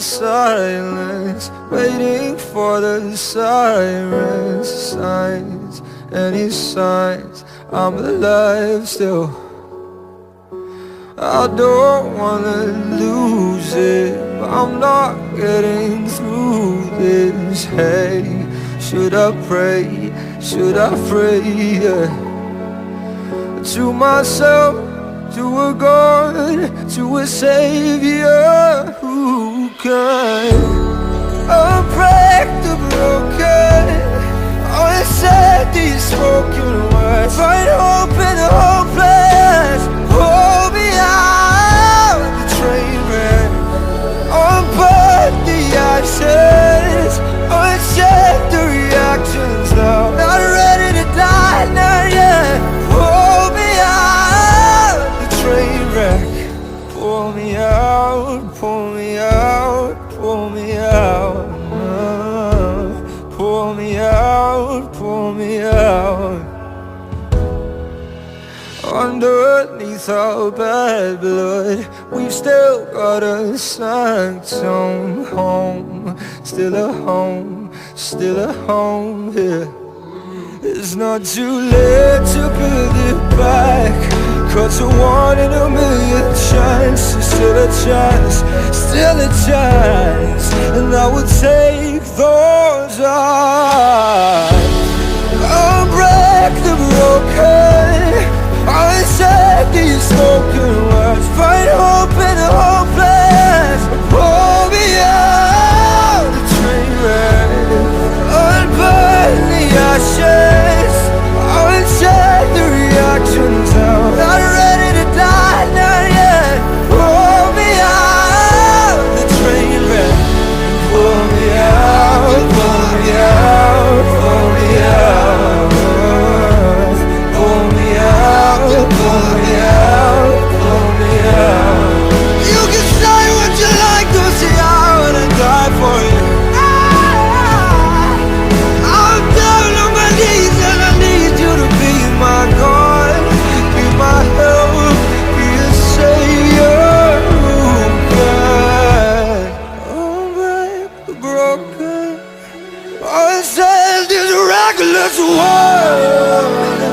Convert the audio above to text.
silence, waiting for the sirens, signs, any signs I'm alive still. I don't wanna lose it, but I'm not getting through this. Hey, should I pray? Should I pray? Yeah. To myself, to a God, to a Savior who can unbreak the broken, unsaid these spoken words, find hope in the hopeless. Hold me out the train wreck, unburn the ashes, uncheck the reactions now. Not ready to die, not yet. Hold me out the train wreck. Pull me out, pull me out, pull me out. Pull me out, pull me out. Underneath our bad blood, we've still got a sanctum home. Still a home, still a home here. It's not too late to build it back, 'cause a 1 in a million chance is still a chance, still a chance. And I would take those odds. I'll break the broken, I'll say these spoken words, find hope in the hopeless. Pull me out the train wreck, unburn the ashes, uncheck the reactions now. Not ready to die, not yet. Pull me out the train wreck, pull me out, pull me out, pull me out. Pull me out, pull me out, pull me out. You can say what you like, don't say I wanna die for you. I'm down on my knees and I need you to be my God, be my help, be a savior who can unbreak the broken. I said this reckless world.